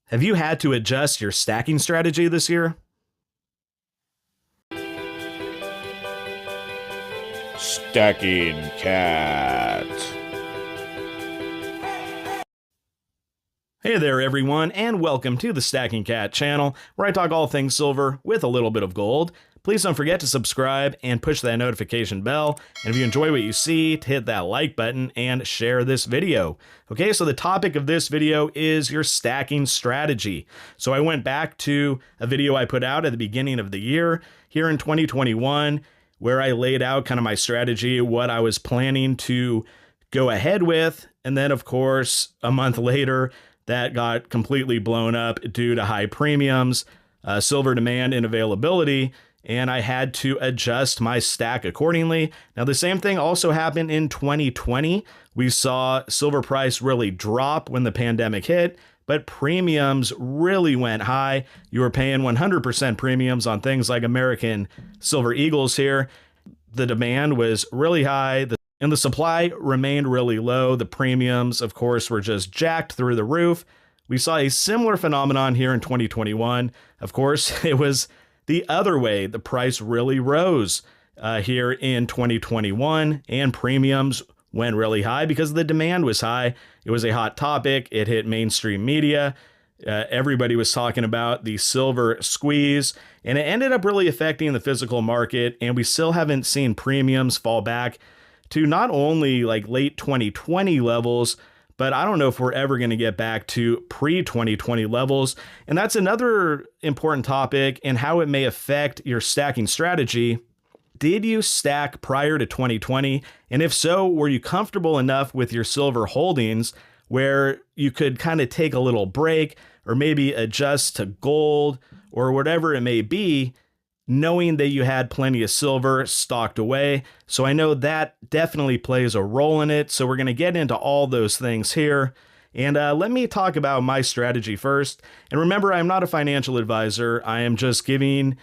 Have you had to adjust your stacking strategy this year? Stacking Cat. Hey there everyone, and welcome to the Stacking Kat channel, where I talk all things silver with a little bit of gold. Please don't forget to subscribe and push that notification bell, and if you enjoy what you see, to hit that like button and share this video. Okay, so the topic of this video is your stacking strategy. So I went back to a video I put out at the beginning of the year, here in 2021, where I laid out kind of my strategy, what I was planning to go ahead with, and then of course, a month later, that got completely blown up due to high premiums, silver demand and availability, and I had to adjust my stack accordingly. Now, the same thing also happened in 2020. We saw silver price really drop when the pandemic hit, but premiums really went high. You were paying 100% premiums on things like American Silver Eagles here. The demand was really high, and the supply remained really low. The premiums, of course, were just jacked through the roof. We saw a similar phenomenon here in 2021. Of course, it was the other way. The price really rose here in 2021, and premiums went really high because the demand was high. It was a hot topic. It hit mainstream media. Everybody was talking about the silver squeeze, and it ended up really affecting the physical market, and we still haven't seen premiums fall back to not only like late 2020 levels, but I don't know if we're ever going to get back to pre-2020 levels. And that's another important topic and how it may affect your stacking strategy. Did you stack prior to 2020? And if so, were you comfortable enough with your silver holdings where you could kind of take a little break or maybe adjust to gold or whatever it may be, knowing that you had plenty of silver stocked away? So I know that definitely plays a role in it. So we're going to get into all those things here. And let me talk about my strategy first. And remember, I'm not a financial advisor. I am just giving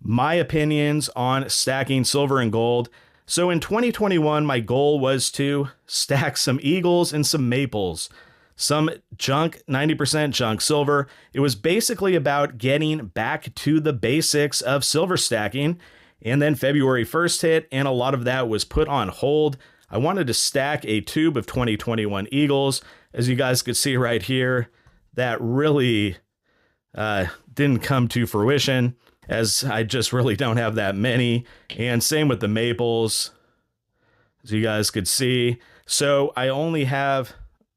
my opinions on stacking silver and gold. So in 2021, my goal was to stack some eagles and some maples. Some junk, 90% junk silver. It was basically about getting back to the basics of silver stacking. And then February 1st hit, and a lot of that was put on hold. I wanted to stack a tube of 2021 Eagles. As you guys could see right here, that really didn't come to fruition, as I just really don't have that many. And same with the maples, as you guys could see. So I only have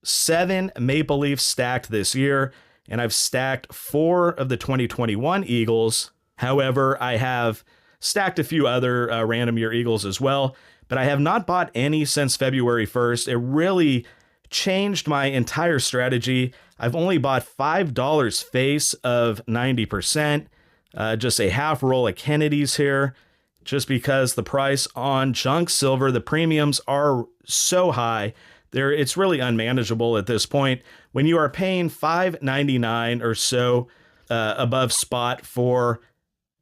7 maple leafs stacked this year, and I've stacked 4 of the 2021 Eagles. However, I have stacked a few other random year Eagles as well, but I have not bought any since February 1st. It really changed my entire strategy. I've only bought $5 face of 90%, just a half roll of Kennedys here, just because the price on junk silver, the premiums are so high. It's really unmanageable at this point. When you are paying $5.99 or so above spot for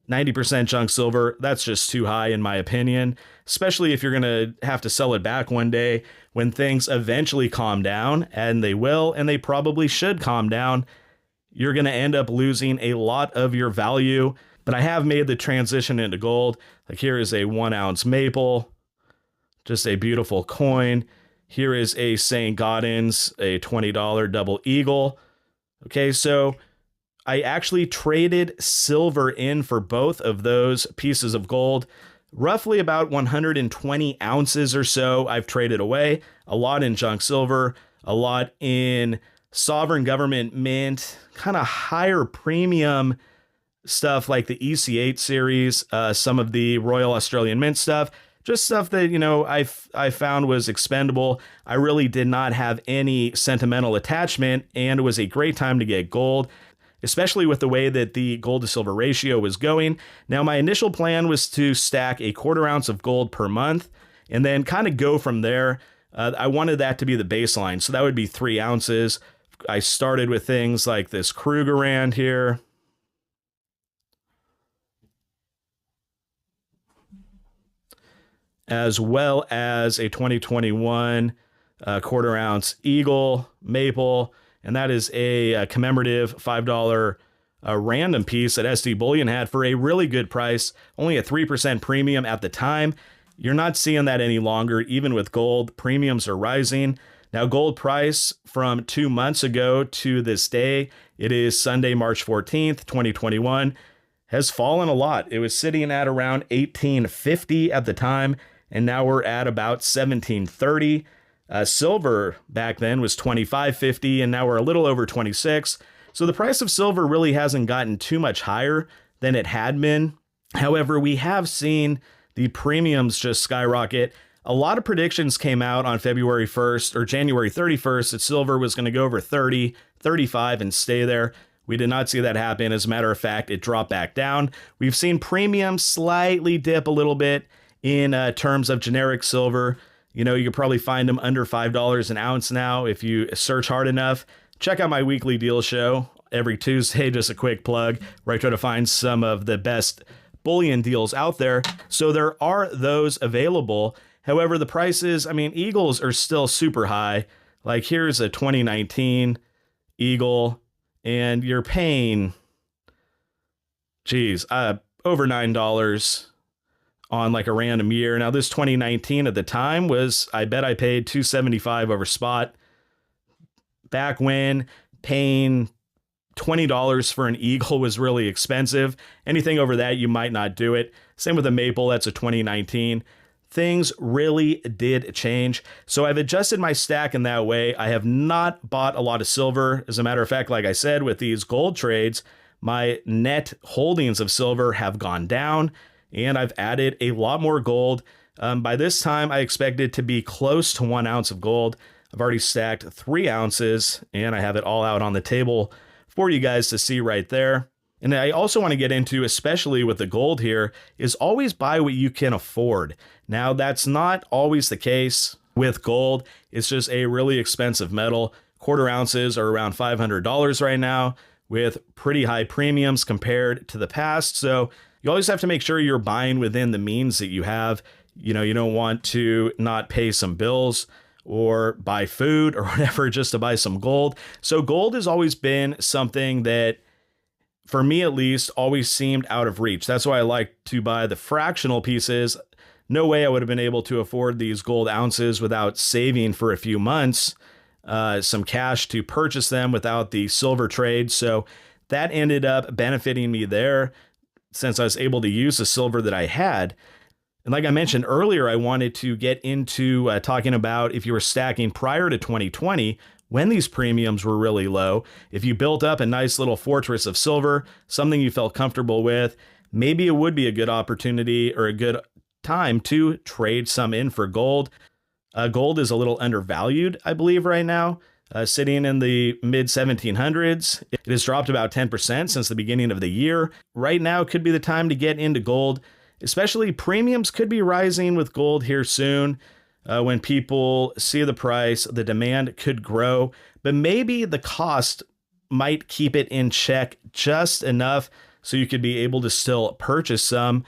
90% junk silver, that's just too high in my opinion, especially if you're going to have to sell it back one day when things eventually calm down, and they will, and they probably should calm down. You're going to end up losing a lot of your value, but I have made the transition into gold. Like, here is a 1 ounce maple, just a beautiful coin. Here is a St. Gaudens, a $20 double eagle. Okay, so I actually traded silver in for both of those pieces of gold. Roughly about 120 ounces or so I've traded away. A lot in junk silver, a lot in sovereign government mint, kind of higher premium stuff like the EC8 series, some of the Royal Australian Mint stuff. Just stuff that, you know, I found was expendable. I really did not have any sentimental attachment, and it was a great time to get gold, especially with the way that the gold to silver ratio was going. Now, my initial plan was to stack a 1/4 ounce of gold per month and then kind of go from there. I wanted that to be the baseline, so that would be 3 ounces. I started with things like this Krugerrand here. As well as a 2021 1/4 ounce Eagle, Maple, and that is a commemorative $5 random piece that SD Bullion had for a really good price, only a 3% premium at the time. You're not seeing that any longer, even with gold. Premiums are rising. Now, gold price from 2 months ago to this day, it is Sunday, March 14th, 2021, has fallen a lot. It was sitting at around $18.50 at the time, and now we're at about $17.30. Silver back then was $25.50, and now we're a little over $26. So the price of silver really hasn't gotten too much higher than it had been. However, we have seen the premiums just skyrocket. A lot of predictions came out on February 1st or January 31st that silver was going to go over 30, 35 and stay there. We did not see that happen. As a matter of fact, it dropped back down. We've seen premiums slightly dip a little bit in terms of generic silver. You know, you could probably find them under $5 an ounce now if you search hard enough. Check out my weekly deal show every Tuesday, just a quick plug, where I try to find some of the best bullion deals out there. So there are those available. However, the prices, I mean, Eagles are still super high. Like here's a 2019 Eagle, and you're paying, over $9 on like a random year. Now this 2019 at the time was, I bet I paid $275 over spot. Back when paying $20 for an Eagle was really expensive. Anything over that, you might not do it. Same with a Maple, that's a 2019. Things really did change. So I've adjusted my stack in that way. I have not bought a lot of silver. As a matter of fact, like I said, with these gold trades, my net holdings of silver have gone down, and I've added a lot more gold. By this time, I expect it to be close to 1 ounce of gold. I've already stacked 3 ounces, and I have it all out on the table for you guys to see right there. And I also want to get into, especially with the gold here, is always buy what you can afford. Now, that's not always the case with gold. It's just a really expensive metal. Quarter ounces are around $500 right now, with pretty high premiums compared to the past. So you always have to make sure you're buying within the means that you have. You know, you don't want to not pay some bills or buy food or whatever just to buy some gold. So gold has always been something that, for me at least, always seemed out of reach. That's why I like to buy the fractional pieces. No way I would have been able to afford these gold ounces without saving for a few months some cash to purchase them without the silver trade. So that ended up benefiting me there, since I was able to use the silver that I had. And like I mentioned earlier, I wanted to get into talking about if you were stacking prior to 2020, when these premiums were really low. If you built up a nice little fortress of silver, something you felt comfortable with, maybe it would be a good opportunity or a good time to trade some in for gold. Gold is a little undervalued, I believe, right now, sitting in the mid 1700s. It has dropped about 10% since the beginning of the year. Right now could be the time to get into gold, especially premiums could be rising with gold here soon. When people see the price, the demand could grow, but maybe the cost might keep it in check just enough so you could be able to still purchase some.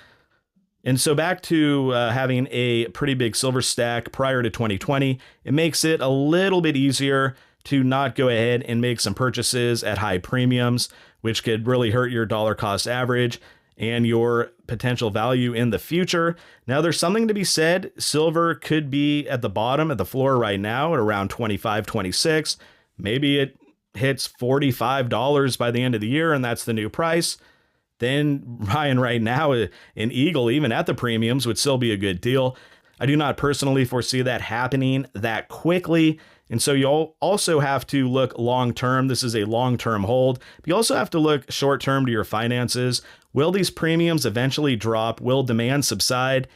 And so back to having a pretty big silver stack prior to 2020, it makes it a little bit easier to not go ahead and make some purchases at high premiums, which could really hurt your dollar cost average and your potential value in the future. Now, there's something to be said. Silver could be at the bottom, at the floor right now at around 25, 26. Maybe it hits $45 by the end of the year, and that's the new price. Then buying right now, an Eagle, even at the premiums, would still be a good deal. I do not personally foresee that happening that quickly. And so you'll also have to look long-term. This is a long-term hold. But you also have to look short-term to your finances. Will these premiums eventually drop? Will demand subside?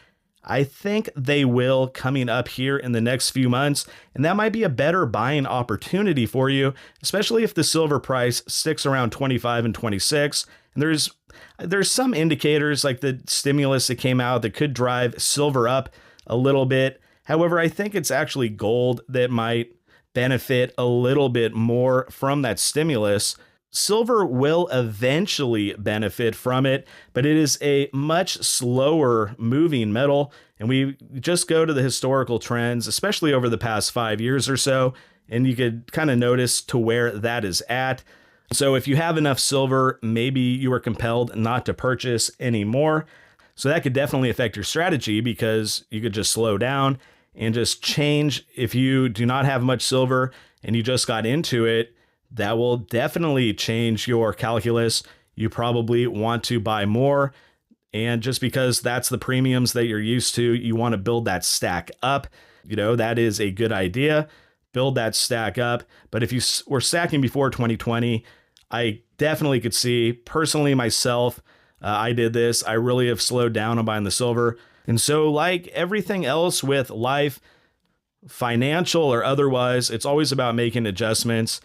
I think they will coming up here in the next few months. And that might be a better buying opportunity for you, especially if the silver price sticks around 25 and 26. And there's some indicators like the stimulus that came out that could drive silver up a little bit. However, I think it's actually gold that might benefit a little bit more from that stimulus. Silver will eventually benefit from it, but it is a much slower moving metal. And we just go to the historical trends, especially over the past 5 years or so, and you could kind of notice to where that is at. So if you have enough silver, maybe you are compelled not to purchase anymore. So that could definitely affect your strategy, because you could just slow down and just change. If you do not have much silver and you just got into it, that will definitely change your calculus. You probably want to buy more. And just because that's the premiums that you're used to, you want to build that stack up. That is a good idea. Build that stack up. But if you were stacking before 2020, I definitely could see, personally myself, I did this. I really have slowed down on buying the silver. And so, like everything else with life, financial or otherwise, it's always about making adjustments.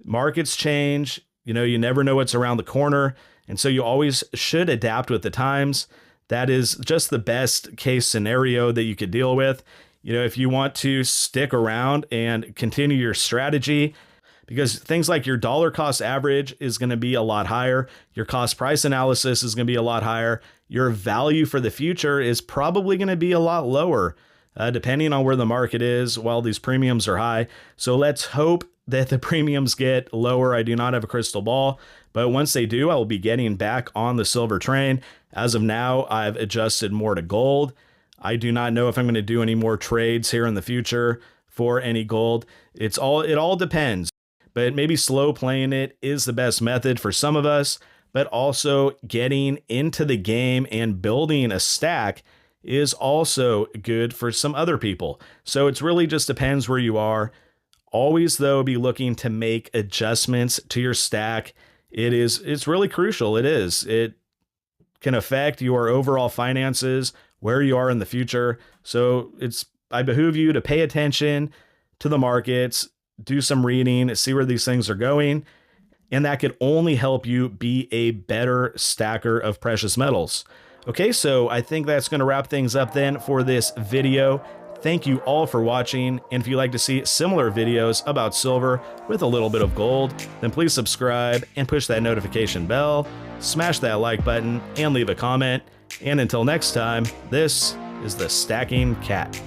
Markets change. You never know what's around the corner. And so you always should adapt with the times. That is just the best case scenario that you could deal with. If you want to stick around and continue your strategy, because things like your dollar cost average is going to be a lot higher. Your cost price analysis is going to be a lot higher. Your value for the future is probably going to be a lot lower, depending on where the market is while these premiums are high. So let's hope that the premiums get lower. I do not have a crystal ball, but once they do, I will be getting back on the silver train. As of now, I've adjusted more to gold. I do not know if I'm going to do any more trades here in the future for any gold. It all depends. But maybe slow playing it is the best method for some of us, but also getting into the game and building a stack is also good for some other people. So it's really just depends where you are. Always, though, be looking to make adjustments to your stack. It's really crucial. It can affect your overall finances, where you are in the future. So I behoove you to pay attention to the markets, do some reading, see where these things are going, and that could only help you be a better stacker of precious metals. Okay, so I think that's going to wrap things up then for this video. Thank you all for watching, and if you'd like to see similar videos about silver with a little bit of gold, then please subscribe and push that notification bell, smash that like button, and leave a comment. And until next time, this is the Stacking Cat.